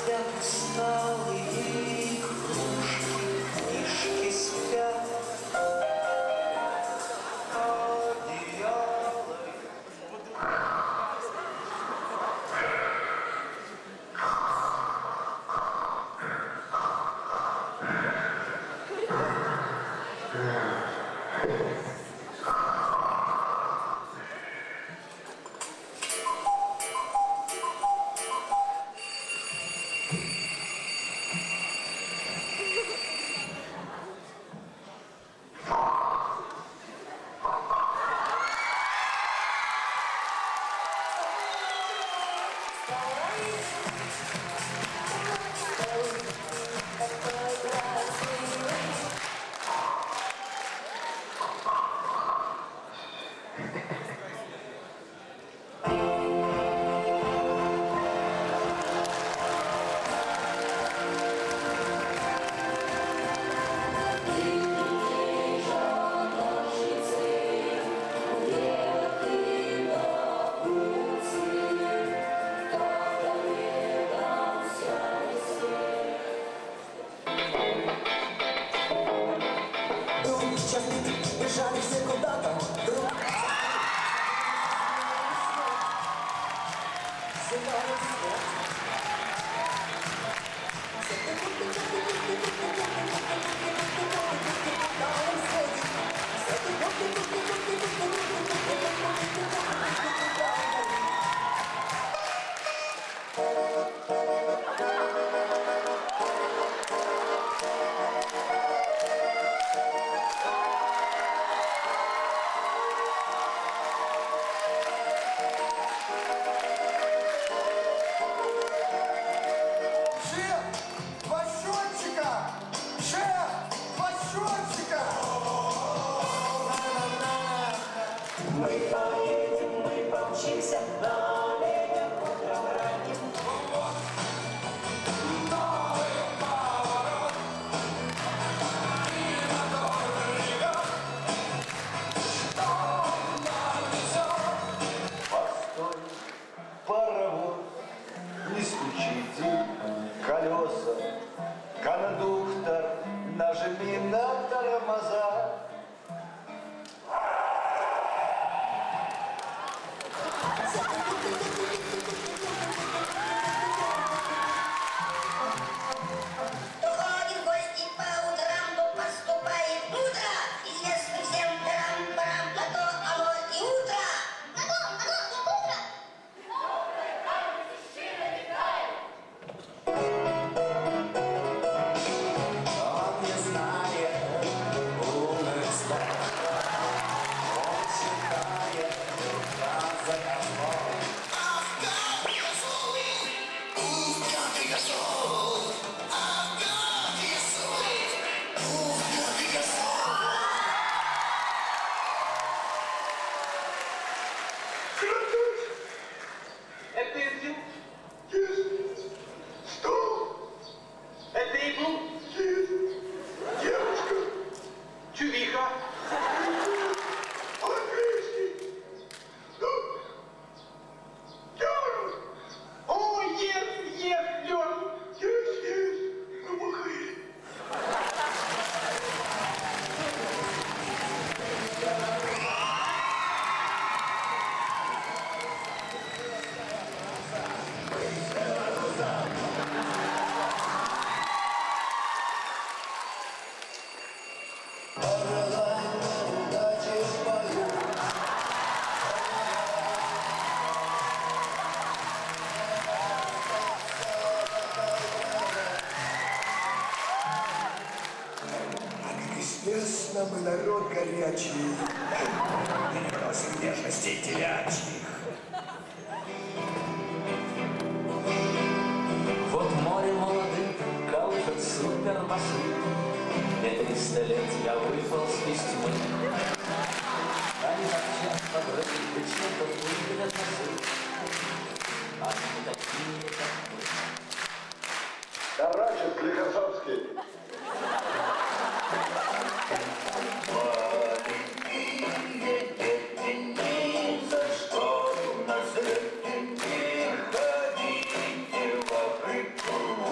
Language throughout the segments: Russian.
Спят усталые кружки, книжки спят, одеяло. Бежали все куда-то, вдруг зеленый свет. Мы поедем, мы помчимся на оленях утром ранним. Новый поворот, и мотор ревет. Что нам везет? Постой, паровоз, не стучите колеса. Кондуктор, нажми на тормоза. Это изюм? Есть. Что? Это иглу? Есть. Девушка? Чувиха? Английский? Лён? О, есть, Лён. Есть. Помахай. Известно, мы народ горячий, и не просим нежностей телячьих. Вот море молодых колышет супербасы. Мне 300 лет, я выполз из тьмы. Они так часто брызгают, чем-то выглядят носы. Они не такие, как мы. Карачев, Клихосовский. За что на свете не ходите в Африку?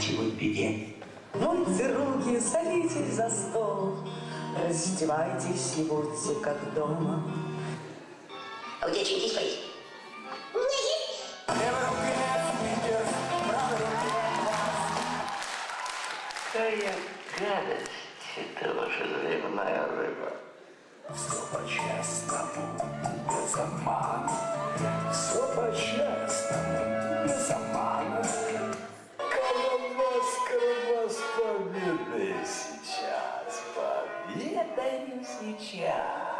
чего-нибудь беде. Будьте руки, садитесь за стол, раздевайтесь и будьте как дома. А у тебя что-нибудь есть поесть? У меня есть. Левой руке сникерс, правой руке Какая гадость, это ваша заливная рыба. Все по-честному, без обмана. Все по-честному, без обмана. Карабас, победай сейчас, победай сейчас.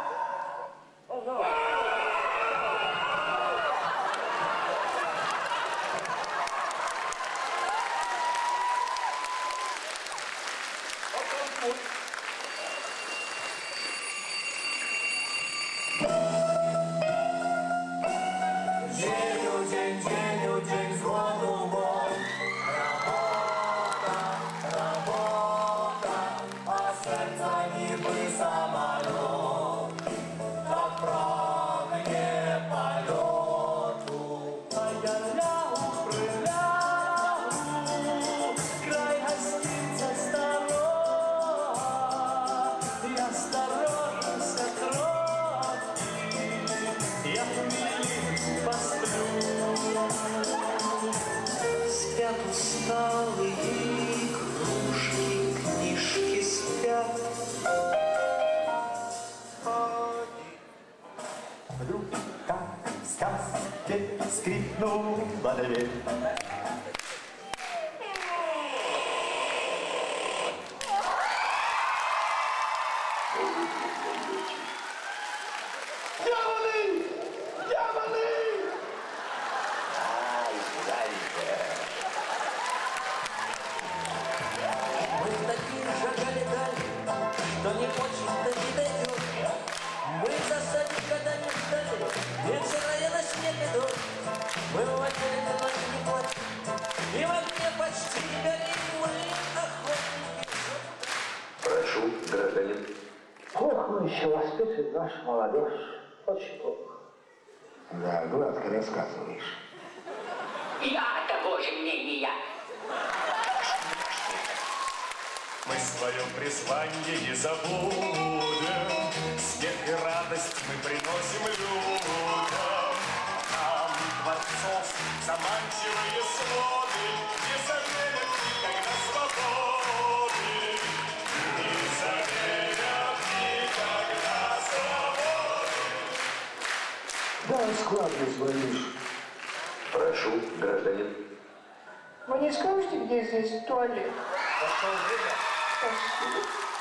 день, звон, умом. Работа, а сердце небы самолет, как прагнет полету. А я лягу, прилягу, край гостинца старого, я осторожно троги, я в посплю. Спят усталые кружки, книжки спят. Вдруг, как в сказке, скрипнула дверь. Дьяволы! Дьяволы! Мы такие шагали далее, что не хочет, да не дойдет. Мы засадим, когда не ждали, вечера я на снег иду. Мы уводили, но не платим, и в огне почти не горим. Мы охотники. Прошу, гражданин. Плохо мы еще воспитываем нашу молодежь. Очень плохо. Да, гладко рассказываешь. Я того же мнения. Мы свое призвание не забудем, смех и радость мы приносим людям. Нам дворцов заманчивые своды не заменят никогда свободы. Не заменят никогда свободы. Да, складно звонишь. Прошу, гражданин. Вы не скажете, где здесь туалет? Пошел время. Спасибо.